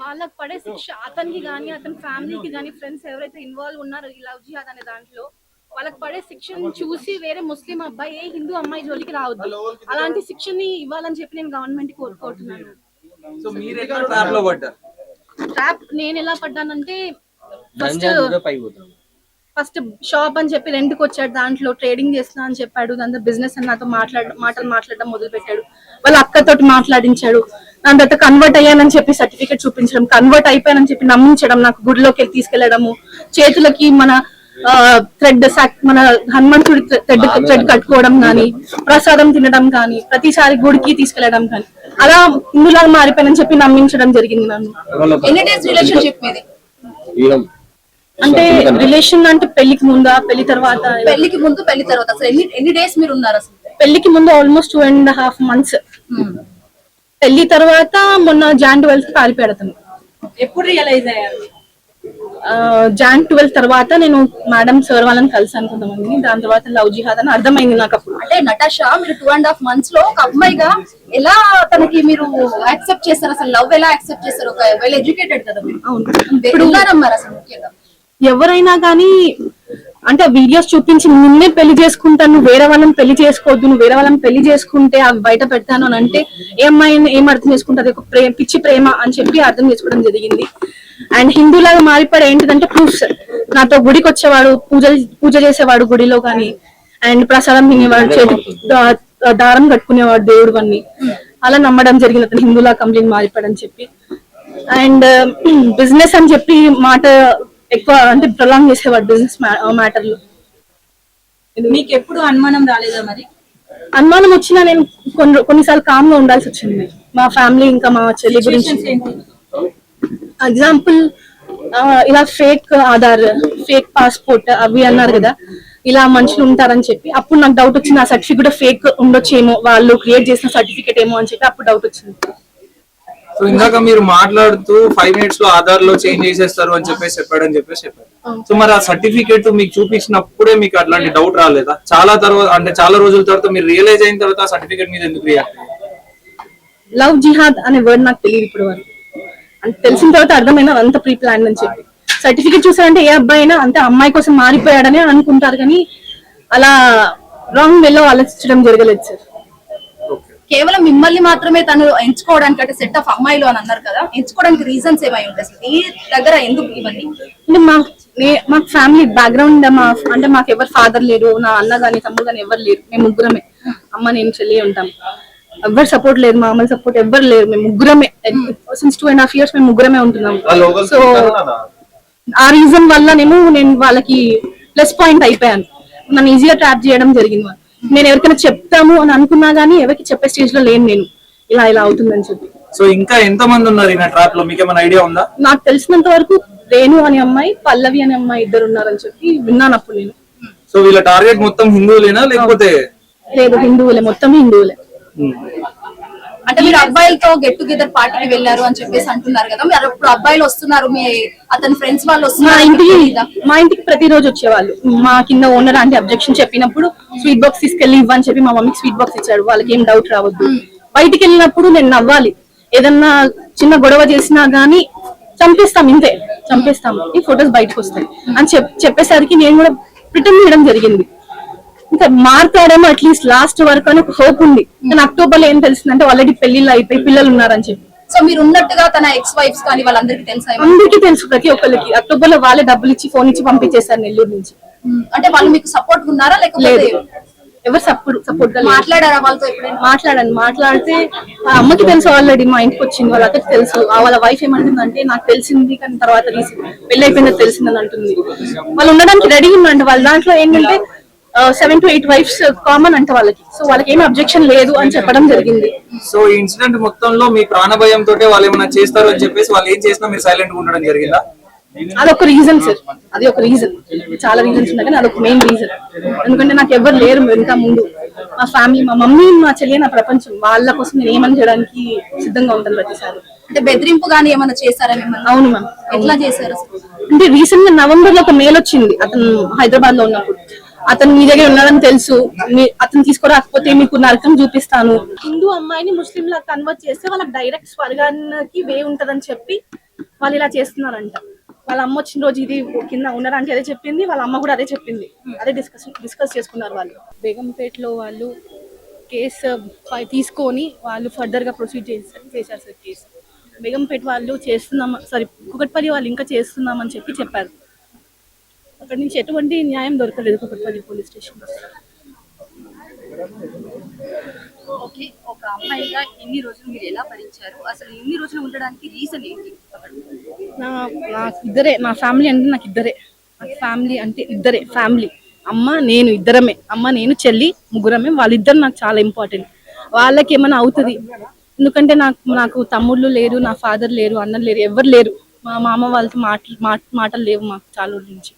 వాళ్ళకి పడే శిక్ష అతనికి గానీ అతని ఫ్యామిలీకి గానీ ఫ్రెండ్స్ ఎవరైతే ఇన్వాల్వ్ ఉన్నారో ఈ లవ్ జిహాద్ అనే దాంట్లో వాళ్ళకి పడే శిక్షను చూసి వేరే ముస్లిం అబ్బాయి ఏ హిందూ అమ్మాయి జోలికి రావద్దు, అలాంటి శిక్షని ఇవ్వాలని చెప్పి నేను గవర్నమెంట్ కోరుకుంటున్నాను. ట్రాప్ నేను ఎలా పడ్డానంటే ఫస్ట్ షాప్ అని చెప్పి రెంట్కి వచ్చాడు, దాంట్లో ట్రేడింగ్ చేస్తున్నా అని చెప్పాడు, దాంతో బిజినెస్ అని నాతో మాటలు మాట్లాడడం మొదలు పెట్టాడు. వాళ్ళ అక్కతోటి మాట్లాడించాడు, దాని తర్వాత కన్వర్ట్ అయ్యానని చెప్పి సర్టిఫికేట్ చూపించడం, కన్వర్ట్ అయిపోయానని చెప్పి నమ్మించడం, నాకు గుడిలోకి తీసుకెళ్లడము, చేతులకి మన థ్రెడ్ మన హనుమంతుడి థ్రెడ్ కట్టుకోవడం కానీ, ప్రసాదం తినడం కానీ, ప్రతిసారి గుడికి తీసుకెళ్లడం కానీ, అలా హిందులాగా మారిపోయానని చెప్పి నమ్మించడం జరిగింది నన్ను. ఎన్ని డేస్ రిలేషన్షిప్ మీది? అంటే రిలేషన్ అంటే పెళ్లికి ముందా పెళ్లి తర్వాత? పెళ్లికి ముందు పెళ్లి తర్వాత. అసలు ఎన్ని డేస్ మీరు ఉన్నారు? అసలు పెళ్లికి ముందు ఆల్మోస్ట్ 2.5 months. పెళ్లి తర్వాత మొన్న Jan 12 పారిపోయాడు. ఎప్పుడు రియలైజ్ అయ్యారు? Jan 12 తర్వాత నేను మేడం సార్ వాళ్ళని కలిసాను కొంతమందిని, దాని తర్వాత లవ్ జిహాద్ అని అర్థమైంది నాకు అప్పుడు. అంటే నటాషా, మీరు 2.5 months లో ఒక అమ్మాయిగా ఎలా తనకి మీరు యాక్సెప్ట్ చేస్తారు? అసలు లవ్ ఎలా యాక్సెప్ట్ చేస్తారు? ఒక వెల్ ఎడ్యుకేటెడ్ కదా మీరు. ఇప్పుడు అసలు ముఖ్యంగా ఎవరైనా కానీ అంటే వీడియోస్ చూపించి నిన్నే పెళ్లి చేసుకుంటాను, నువ్వు వేరే వాళ్ళని పెళ్లి చేసుకోవద్దు, నువ్వు వేరే వాళ్ళని పెళ్లి చేసుకుంటే అవి బయట పెడతాను అని అంటే ఏ అమ్మాయిని ఏం అర్థం చేసుకుంటుంది? ఒక పిచ్చి ప్రేమ అని చెప్పి అర్థం చేసుకోవడం జరిగింది. అండ్ హిందూలాగా మారిపోయాడు ఏంటిదంటే ప్రూఫ్స్. నాతో గుడికి వచ్చేవాడు, పూజ చేసేవాడు గుడిలో కానీ, అండ్ ప్రసాదం తినేవాడు, చేతి దారం కట్టుకునేవాడు దేవుడు అన్ని, అలా నమ్మడం జరిగింది అతను హిందూలా కంప్లీట్ మారిపోయాడని చెప్పి. అండ్ బిజినెస్ అని చెప్పి మాట ఎక్కువ అంటే ప్రొలాంగ్ చేసేవాడు బిజినెస్ మ్యాటర్లు. మీకు ఎప్పుడు అనుమానం రాలేదా? మరి అనుమానం వచ్చినా నేను కొన్నిసార్లు కామ్ గా ఉండాల్సి వచ్చింది. మా ఫ్యామిలీ ఇంకా మా చెల్లి గురించి ఎగ్జాంపుల్, ఇలా ఫేక్ ఆధార్, ఫేక్ పాస్పోర్ట్ అవి అన్నారు కదా, ఇలా మనుషులు ఉంటారని చెప్పి అప్పుడు నాకు డౌట్ వచ్చింది. ఆ సర్టిఫికేట్ కూడా ఫేక్ ఉండొచ్చేమో, వాళ్ళు క్రియేట్ చేసిన సర్టిఫికేట్ ఏమో అని చెప్పి అప్పుడు డౌట్ వచ్చింది. సో ఇందాక మీరు మాట్లాడుతూ 5 minutes లో ఆధార్ లో చేంజ్ చేసేస్తారు అని చెప్పారు. సో మరి ఆ సర్టిఫికేట్ మీకు చూపించినప్పుడే మీకు అట్లాంటి డౌట్ రాలేదా? చాలా తర్వాత అంటే చాలా రోజుల తర్వాత మీరు రియలైజ్ అయిన తర్వాత ఆ సర్టిఫికేట్ మీద ఎందుకు రియాక్ట్? లవ్ జిహాద్ అనే వర్డ్ నాకు తెలియదు ఇప్పుడు వరకు. అంటే తెలిసిన తర్వాత అర్థమైనా అంత ప్రీ ప్లాన్ అని చెప్పి. సర్టిఫికేట్ చూసారంటే ఏ అబ్బాయి అయినా అంటే అమ్మాయి కోసం మారిపోయాడని అనుకుంటారు, కానీ అలా రాంగ్ వేలో ఆలోచించడం జరగలేదు సార్. కేవలం మిమ్మల్ని మాత్రమే తను ఎంచుకోవడానికి అంటే సెట్ ఆఫ్ అమ్మాయిలు అని అన్నారు కదా, ఎంచుకోవడానికి రీజన్స్ ఏమై ఉంటాయి అసలు ఈ దగ్గర? ఎందుకు ఇవన్నీ అంటే మా ఫ్యామిలీ బ్యాక్గ్రౌండ్ అంటే మాకు ఎవరు ఫాదర్ లేరు, నా అన్న గాని తమ్ముడు గాని ఎవరు లేరు, మేము ముగ్గురమే, అమ్మ నేను చెల్లి ఉంటాం. ఎవరు సపోర్ట్ లేదు, మా అమ్మ సపోర్ట్ ఎవరు లేరు, మేము ముగ్గురమే సిన్స్ 2.5 years మేము ముగ్గురమే ఉంటున్నాం. సో ఆ రీజన్ వల్ల నేను వాళ్ళకి ప్లస్ పాయింట్ అయిపోయాను, నన్ను ఈజీగా ట్రాప్ చేయడం జరిగింది. నేను ఎవరికైనా చెప్తాము అని అనుకున్నా గానీ ఎవరికి చెప్పే స్టేజ్ లో లేను నేను, ఇలా అవుతుందని చెప్పి. సో ఇంకా ఎంత మంది ఉన్నారు ఈ ట్రాప్ లో, మీకు ఏమైనా ఐడియా ఉందా? నాకు తెలిసినంత వరకు రేణు అనే అమ్మాయి, పల్లవి అనే అమ్మాయి ఇద్దరు ఉన్నారని చెప్పి విన్నాను అప్పుడు నేను. సో వీళ్ళ టార్గెట్ మొత్తం హిందువులేనా లేకపోతే? లేదు, హిందువులే, మొత్తం హిందువులే. అంటే మీరు అబ్బాయిలతో గెట్ టుగెదర్ పార్టీకి వెళ్ళారు అని చెప్పేసి అంటున్నారు కదా, మీరు ఇప్పుడు అబ్బాయిలు వస్తున్నారు, మీ అతని ఫ్రెండ్స్ వాళ్ళు వస్తున్నారు మా ఇంటికి ప్రతిరోజు వచ్చేవాళ్ళు. మా కింద ఓనర్ అంటే అబ్జెక్షన్ చెప్పినప్పుడు స్వీట్ బాక్స్ తీసుకెళ్లి ఇవ్వని చెప్పి మా మమ్మీకి స్వీట్ బాక్స్ ఇచ్చాడు. వాళ్ళకి ఏం డౌట్ రావద్దు. బయటికి వెళ్ళినప్పుడు నేను నవ్వాలి, ఏదన్నా చిన్న గొడవ చేసినా గానీ చంపేస్తాం, ఇంతే చంపేస్తాం, ఈ ఫొటోస్ బయటకు వస్తాయి అని చెప్పేసరికి నేను కూడా ప్రిటెండ్ చేయడం జరిగింది. ఇంకా మారుతాడేమో అట్లీస్ట్ లాస్ట్ వరకు అని ఒక హోప్ ఉంది. కానీ అక్టోబర్ లో ఏం తెలిసిందంటే ఆల్రెడీ పెళ్లిళ్ళు అయిపోయి పిల్లలు ఉన్నారని చెప్పి. సో మీరు ఉన్నట్టుగా తన ఎక్స్ వైఫ్స్ కానీ వాళ్ళందరికీ తెలుసా? అందరికీ తెలుసు, ప్రతి ఒక్కరికి. అక్టోబర్ లో వాళ్ళే డబ్బులు ఇచ్చి ఫోన్ ఇచ్చి పంపించేశారు నెల్లూరు నుంచి. అంటే వాళ్ళు మీకు సపోర్ట్ ఉన్నారా లేకపోతే ఎవరు సపోర్ట్ మాట్లాడారా వాళ్ళతో? ఎప్పుడైనా మాట్లాడితే అమ్మకి తెలుసు, ఆల్రెడీ మా ఇంటికి వచ్చింది, వాళ్ళ అక్కడికి తెలుసు. వాళ్ళ వైఫ్ ఏమంటుందంటే నాకు తెలిసింది కానీ తర్వాత పెళ్లి అయిపోయిందో తెలిసిందని అంటుంది. వాళ్ళు ఉండడానికి రెడీ ఉందంటే వాళ్ళ దాంట్లో ఏంటంటే 7 to 8 wives కామన్ అంటే వాళ్ళకి. సో వాళ్ళకి ఏమి అబ్జెక్షన్ లేదు అని చెప్పడం జరిగింది. సో ఈ ఇన్సిడెంట్ మొత్తంలో మీ ప్రాణ భయంతో వాళ్ళు ఏమైనా చేస్తారు అని చెప్పేసి వాళ్ళు ఏం చేసినా మీరు సైలెంట్ గా ఉండడం జరిగిందా? అదొక రీజన్ సార్, అది ఒక రీజన్. చాలా రీజన్స్ ఉన్నాయి కానీ అదొక మెయిన్ రీజన్. ఎందుకంటే నాకు ఎవరు లేరు ఇంకా ముందు. మా ఫ్యామిలీ, మా మమ్మీ, మా చెల్లి నా ప్రపంచం. వాళ్ళ కోసం నేను ఏమని చేయడానికి సిద్ధంగా ఉంటాను ప్రతిసారి. అంటే బెదిరింపు గానీ ఏమైనా చేశారా మిమ్మల్ని? అవును మ్యామ్. ఎట్లా చేశారు? అంటే రీసెంట్ గా నవంబర్ లో ఒక మెయిల్ వచ్చింది. అతను హైదరాబాద్ లో ఉన్నప్పుడు, అతను మీ దగ్గర ఉన్నాడని తెలుసు, అతను తీసుకురాకపోతే మీకు నరకం చూపిస్తాను. హిందూ అమ్మాయిని ముస్లిం లా కన్వర్ట్ చేస్తే వాళ్ళకి డైరెక్ట్ స్వర్గానికి వే ఉంటదని చెప్పి వాళ్ళు ఇలా చేస్తున్నారంట. వాళ్ళ అమ్మ వచ్చిన రోజు ఇది కింద ఉండడానికి అదే చెప్పింది, వాళ్ళ అమ్మ కూడా అదే చెప్పింది. అదే డిస్కస్ చేసుకున్నారు వాళ్ళు. బేగంపేటలో వాళ్ళు కేసు తీసుకొని వాళ్ళు ఫర్దర్ గా ప్రొసీడ్ చేశారు సార్ కేసు. బేగంపేట వాళ్ళు కూకట్పల్లి వాళ్ళు ఇంకా చేస్తున్నామని చెప్పారు. అక్కడి నుంచి ఎటువంటి న్యాయం దొరకలేదు కూకట్పల్లి పోలీస్ స్టేషన్. ఓకే, ఒక అమ్మాయిగా ఇన్ని రోజులు మీరు ఎలా భరించారు, అసలు ఇన్ని రోజులు ఉండడానికి రీజన్ ఏంటి? నాకు ఇద్దరే, నా ఫ్యామిలీ అంటే నాకు ఇద్దరే. నాకు ఫ్యామిలీ అంటే ఇద్దరే, ఫ్యామిలీ అమ్మ నేను ఇద్దరమే, అమ్మ నేను చెల్లి ముగ్గురమే. వాళ్ళిద్దరు నాకు చాలా ఇంపార్టెంట్. వాళ్ళకి ఏమైనా అవుతుంది ఎందుకంటే నాకు తమ్ముళ్ళు లేరు, నా ఫాదర్ లేరు, అన్నలు లేరు, ఎవరు లేరు. మా మామ వాళ్ళతో మాటలు లేవు మాకు చాలా రోజుల నుంచి.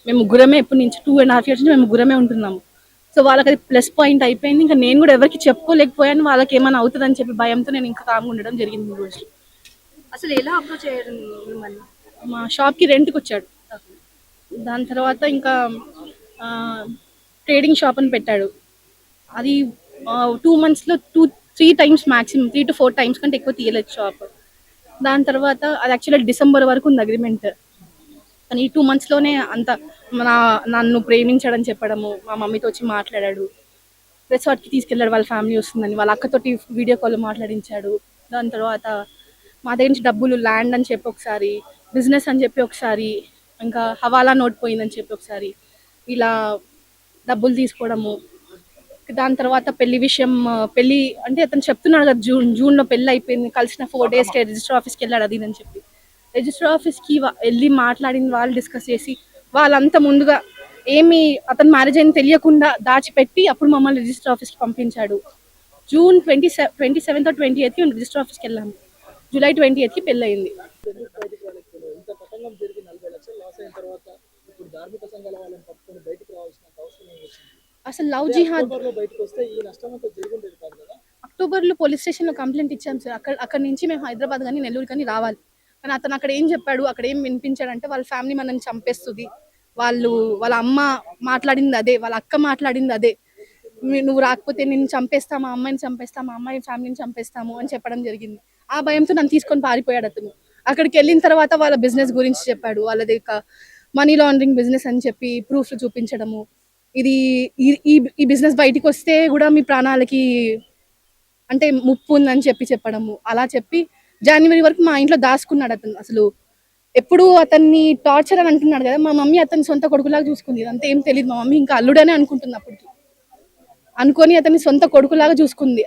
మేము ముగ్గురమే ఎప్పటి నుంచి 2.5 years నుంచి మేము ముగ్గురమే ఉంటున్నాము. సో వాళ్ళకి అది ప్లస్ పాయింట్ అయిపోయింది. ఇంకా నేను కూడా ఎవరికి చెప్పుకోలేకపోయాను. వాళ్ళకి ఏమైనా అవుతుంది అని చెప్పి భయంతో నేను ఇంకా కామ్గా ఉండడం జరిగింది ఈ రోజు. అసలు ఎలా అప్రోచ్ అయ్యారు మిమ్మల్ని? మా షాప్కి రెంట్కి వచ్చాడు. దాని తర్వాత ఇంకా ట్రేడింగ్ షాప్ అని పెట్టాడు. అది 2 monthsలో 2-3 times మ్యాక్సిమం, 3 to 4 times కంటే ఎక్కువ తీయలేదు షాప్. దాని తర్వాత అది యాక్చువల్గా డిసెంబర్ వరకు ఉంది అగ్రిమెంట్. కానీ ఈ 2 monthsలోనే అంత నన్ను ప్రేమించాడని చెప్పడము, మా మమ్మీతో వచ్చి మాట్లాడాడు, రిసార్ట్కి తీసుకెళ్ళాడు, వాళ్ళ ఫ్యామిలీ వస్తుందని, వాళ్ళ అక్కతోటి వీడియో కాల్ మాట్లాడించాడు. దాని తర్వాత మా దగ్గర నుంచి డబ్బులు, ల్యాండ్ అని చెప్పి ఒకసారి, బిజినెస్ అని చెప్పి ఒకసారి, ఇంకా హవాలా నోట్ పోయిందని చెప్పి ఒకసారి, ఇలా డబ్బులు తీసుకోవడము. దాని తర్వాత పెళ్లి అంటే అతను చెప్తున్నాడు కదా, జూన్లో పెళ్లి అయిపోయింది, కలిసిన 4 daysకే రిజిస్టర్ ఆఫీస్కి వెళ్ళాడు అది అని చెప్పి. రిజిస్టర్ ఆఫీస్కి వెళ్ళి మాట్లాడిన వాళ్ళు డిస్కస్ చేసి వాళ్ళంతా ముందుగా ఏమి అతను మ్యారేజ్ అని తెలియకుండా దాచిపెట్టి అప్పుడు మమ్మల్ని రిజిస్టర్ ఆఫీస్కి పంపించాడు. June 27th or 28th register ఆఫీస్కి వెళ్ళాము. జూలై 28th పెళ్ళి అయింది. అసలు లవ్ జిహాద్ అక్టోబర్లో పోలీస్ స్టేషన్లో కంప్లైంట్ ఇచ్చాం సార్. అక్కడ నుంచి మేము హైదరాబాద్ కానీ నెల్లూరు కానీ రావాలి. కానీ అతను అక్కడ ఏం చెప్పాడు, అక్కడ ఏం వినిపించాడంటే వాళ్ళ ఫ్యామిలీ మనల్ని చంపేస్తుంది, వాళ్ళ అమ్మ మాట్లాడింది అదే, వాళ్ళ అక్క మాట్లాడింది అదే, నువ్వు రాకపోతే నేను చంపేస్తా, మా అమ్మాయిని చంపేస్తా, మా అమ్మాయి ఫ్యామిలీని చంపేస్తాము అని చెప్పడం జరిగింది. ఆ భయంతో నన్ను తీసుకొని పారిపోయాడు అతను. అక్కడికి వెళ్ళిన తర్వాత వాళ్ళ బిజినెస్ గురించి చెప్పాడు. వాళ్ళది మనీ లాండరింగ్ బిజినెస్ అని చెప్పి ప్రూఫ్లు చూపించడము, ఇది ఈ బిజినెస్ బయటికి వస్తే కూడా మీ ప్రాణాలకి అంటే ముప్పు ఉందని చెప్పడము. అలా చెప్పి జనవరి వరకు మా ఇంట్లో దాచుకున్నాడు అతను. అసలు ఎప్పుడు అతన్ని టార్చర్ అని అంటున్నాడు కదా, మా మమ్మీ అతన్ని సొంత కొడుకులాగా చూసుకుంది. ఇదంతా ఏం తెలియదు, మా మమ్మీ ఇంకా అల్లుడనే అనుకుంటుంది అప్పటికి. అనుకొని అతన్ని సొంత కొడుకులాగా చూసుకుంది.